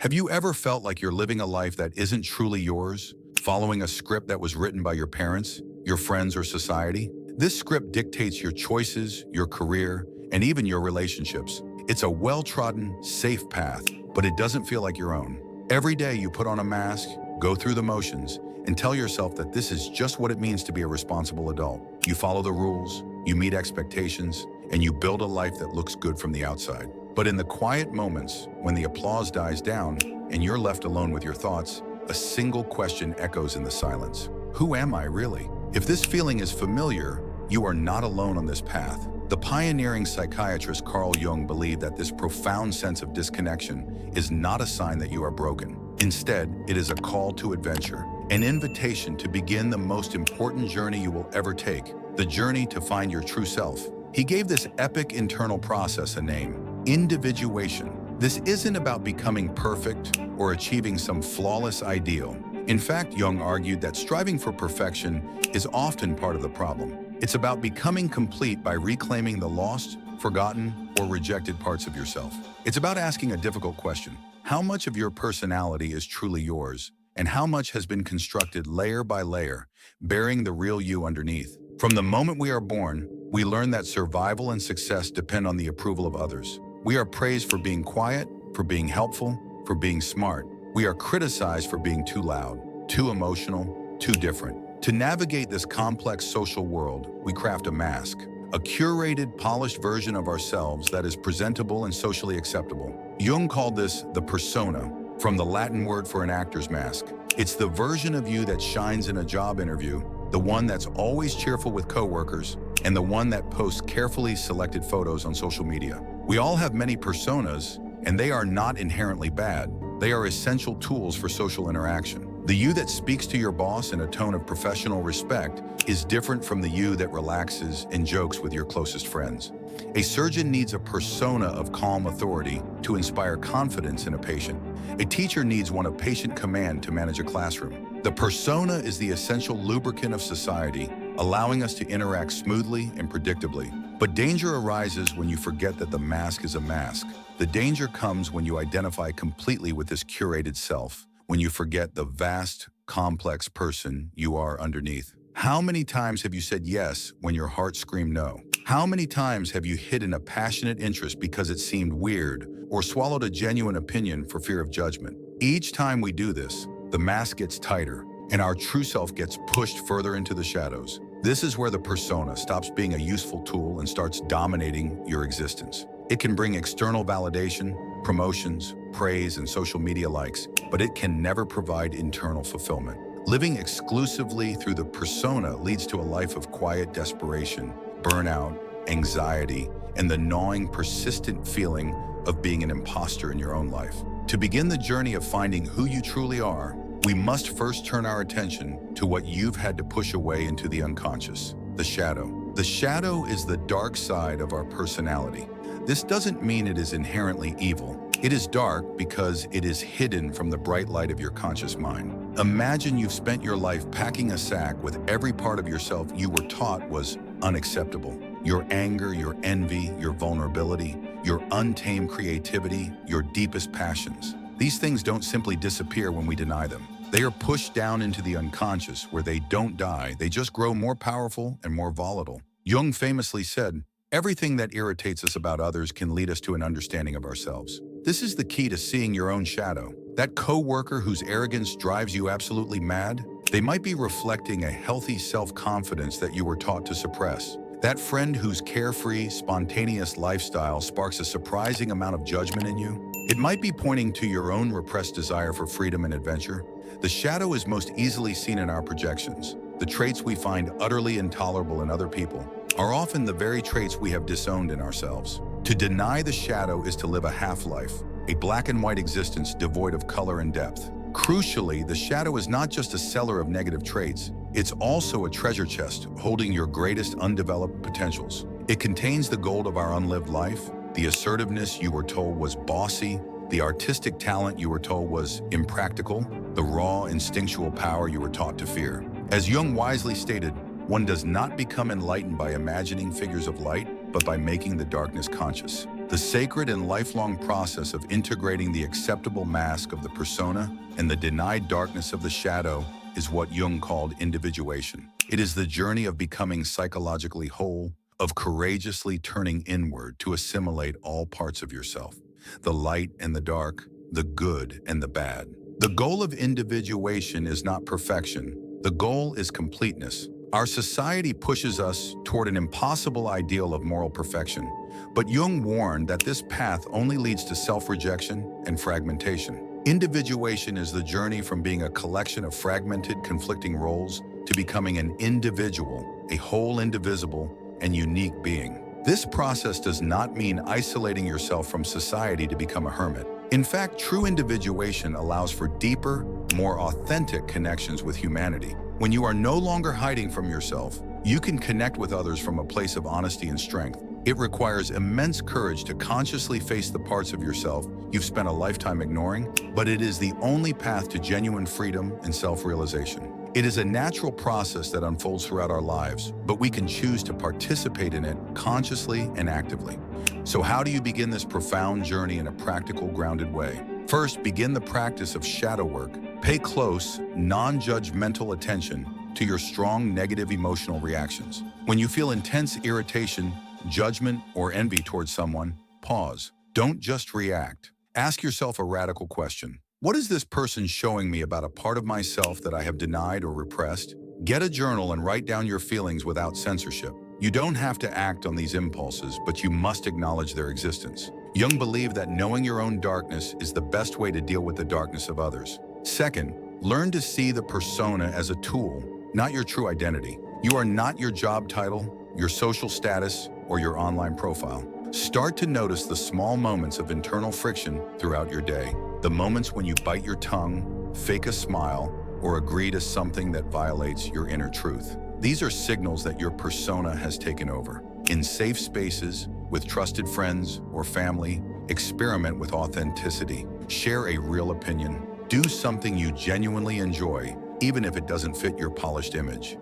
Have you ever felt like you're living a life that isn't truly yours, following a script that was written by your parents, your friends, or society? This script dictates your choices, your career, and even your relationships. It's a well-trodden, safe path, but it doesn't feel like your own. Every day you put on a mask, go through the motions, and tell yourself that this is just what it means to be a responsible adult. You follow the rules, you meet expectations, and you build a life that looks good from the outside. But in the quiet moments, when the applause dies down and you're left alone with your thoughts, a single question echoes in the silence. Who am I really? If this feeling is familiar, you are not alone on this path. The pioneering psychiatrist Carl Jung believed that this profound sense of disconnection is not a sign that you are broken. Instead, it is a call to adventure, an invitation to begin the most important journey you will ever take, the journey to find your true self. He gave this epic internal process a name: individuation. This isn't about becoming perfect or achieving some flawless ideal. In fact, Jung argued that striving for perfection is often part of the problem. It's about becoming complete by reclaiming the lost, forgotten, or rejected parts of yourself. It's about asking a difficult question: how much of your personality is truly yours, and how much has been constructed layer by layer, bearing the real you underneath? From the moment we are born, we learn that survival and success depend on the approval of others. We are praised for being quiet, for being helpful, for being smart. We are criticized for being too loud, too emotional, too different. To navigate this complex social world, we craft a mask, a curated, polished version of ourselves that is presentable and socially acceptable. Jung called this the persona, from the Latin word for an actor's mask. It's the version of you that shines in a job interview, the one that's always cheerful with coworkers, and the one that posts carefully selected photos on social media. We all have many personas, and they are not inherently bad. They are essential tools for social interaction. The you that speaks to your boss in a tone of professional respect is different from the you that relaxes and jokes with your closest friends. A surgeon needs a persona of calm authority to inspire confidence in a patient. A teacher needs one of patient command to manage a classroom. The persona is the essential lubricant of society, allowing us to interact smoothly and predictably. But danger arises when you forget that the mask is a mask. The danger comes when you identify completely with this curated self, when you forget the vast, complex person you are underneath. How many times have you said yes when your heart screamed no? How many times have you hidden a passionate interest because it seemed weird, or swallowed a genuine opinion for fear of judgment? Each time we do this, the mask gets tighter, and our true self gets pushed further into the shadows. This is where the persona stops being a useful tool and starts dominating your existence. It can bring external validation, promotions, praise, and social media likes, but it can never provide internal fulfillment. Living exclusively through the persona leads to a life of quiet desperation, burnout, anxiety, and the gnawing, persistent feeling of being an imposter in your own life. To begin the journey of finding who you truly are, we must first turn our attention to what you've had to push away into the unconscious, the shadow. The shadow is the dark side of our personality. This doesn't mean it is inherently evil. It is dark because it is hidden from the bright light of your conscious mind. Imagine you've spent your life packing a sack with every part of yourself you were taught was unacceptable. Your anger, your envy, your vulnerability, your untamed creativity, your deepest passions. These things don't simply disappear when we deny them. They are pushed down into the unconscious, where they don't die, they just grow more powerful and more volatile. Jung famously said, "Everything that irritates us about others can lead us to an understanding of ourselves." This is the key to seeing your own shadow. That coworker whose arrogance drives you absolutely mad, they might be reflecting a healthy self-confidence that you were taught to suppress. That friend whose carefree, spontaneous lifestyle sparks a surprising amount of judgment in you, it might be pointing to your own repressed desire for freedom and adventure. The shadow is most easily seen in our projections. The traits we find utterly intolerable in other people are often the very traits we have disowned in ourselves. To deny the shadow is to live a half-life, a black and white existence devoid of color and depth. Crucially, the shadow is not just a cellar of negative traits, it's also a treasure chest holding your greatest undeveloped potentials. It contains the gold of our unlived life, the assertiveness you were told was bossy, the artistic talent you were told was impractical, the raw, instinctual power you were taught to fear. As Jung wisely stated, one does not become enlightened by imagining figures of light, but by making the darkness conscious. The sacred and lifelong process of integrating the acceptable mask of the persona and the denied darkness of the shadow is what Jung called individuation. It is the journey of becoming psychologically whole, of courageously turning inward to assimilate all parts of yourself, the light and the dark, the good and the bad. The goal of individuation is not perfection. The goal is completeness. Our society pushes us toward an impossible ideal of moral perfection, but Jung warned that this path only leads to self-rejection and fragmentation. Individuation is the journey from being a collection of fragmented, conflicting roles to becoming an individual, a whole, indivisible, and unique being. This process does not mean isolating yourself from society to become a hermit. In fact, true individuation allows for deeper, more authentic connections with humanity. When you are no longer hiding from yourself, you can connect with others from a place of honesty and strength. It requires immense courage to consciously face the parts of yourself you've spent a lifetime ignoring, but it is the only path to genuine freedom and self-realization. It is a natural process that unfolds throughout our lives, but we can choose to participate in it consciously and actively. So how do you begin this profound journey in a practical, grounded way? First, begin the practice of shadow work. Pay close, non-judgmental attention to your strong negative emotional reactions. When you feel intense irritation, judgment, or envy towards someone, pause. Don't just react. Ask yourself a radical question. What is this person showing me about a part of myself that I have denied or repressed? Get a journal and write down your feelings without censorship. You don't have to act on these impulses, but you must acknowledge their existence. Jung believed that knowing your own darkness is the best way to deal with the darkness of others. Second, learn to see the persona as a tool, not your true identity. You are not your job title, your social status, or your online profile. Start to notice the small moments of internal friction throughout your day. The moments when you bite your tongue, fake a smile, or agree to something that violates your inner truth. These are signals that your persona has taken over. In safe spaces, with trusted friends or family, experiment with authenticity. Share a real opinion. Do something you genuinely enjoy, even if it doesn't fit your polished image.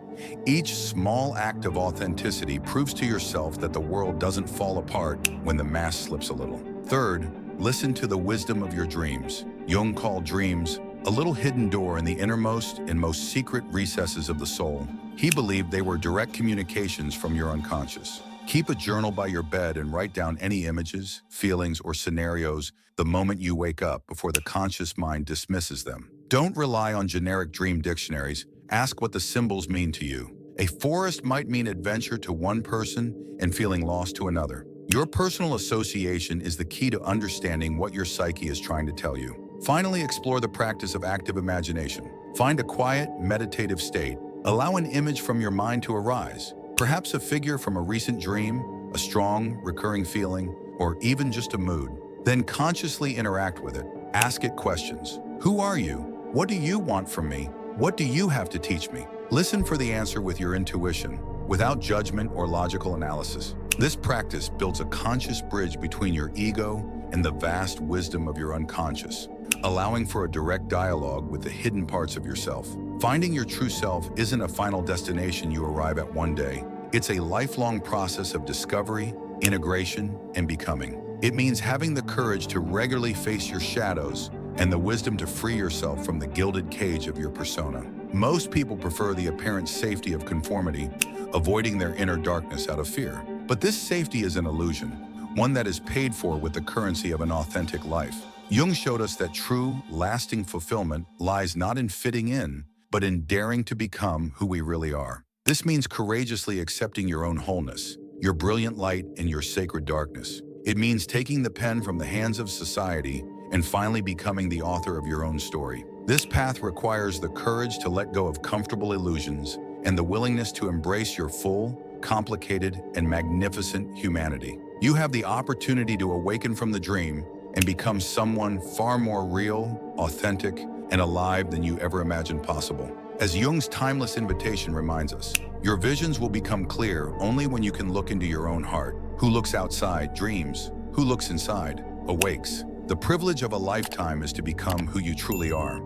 Each small act of authenticity proves to yourself that the world doesn't fall apart when the mask slips a little. Third, listen to the wisdom of your dreams. Jung called dreams a little hidden door in the innermost and most secret recesses of the soul. He believed they were direct communications from your unconscious. Keep a journal by your bed and write down any images, feelings, or scenarios the moment you wake up before the conscious mind dismisses them. Don't rely on generic dream dictionaries. Ask what the symbols mean to you. A forest might mean adventure to one person and feeling lost to another. Your personal association is the key to understanding what your psyche is trying to tell you. Finally, explore the practice of active imagination. Find a quiet, meditative state. Allow an image from your mind to arise. Perhaps a figure from a recent dream, a strong, recurring feeling, or even just a mood. Then consciously interact with it. Ask it questions. Who are you? What do you want from me? What do you have to teach me? Listen for the answer with your intuition, without judgment or logical analysis. This practice builds a conscious bridge between your ego and the vast wisdom of your unconscious, allowing for a direct dialogue with the hidden parts of yourself. Finding your true self isn't a final destination you arrive at one day. It's a lifelong process of discovery, integration, and becoming. It means having the courage to regularly face your shadows and the wisdom to free yourself from the gilded cage of your persona. Most people prefer the apparent safety of conformity, avoiding their inner darkness out of fear. But this safety is an illusion, one that is paid for with the currency of an authentic life. Jung showed us that true, lasting fulfillment lies not in fitting in, but in daring to become who we really are. This means courageously accepting your own wholeness, your brilliant light, and your sacred darkness. It means taking the pen from the hands of society and finally becoming the author of your own story. This path requires the courage to let go of comfortable illusions and the willingness to embrace your full, complicated, and magnificent humanity. You have the opportunity to awaken from the dream and become someone far more real, authentic, and alive than you ever imagined possible. As Jung's timeless invitation reminds us, your visions will become clear only when you can look into your own heart. Who looks outside dreams. Who looks inside awakes. The privilege of a lifetime is to become who you truly are.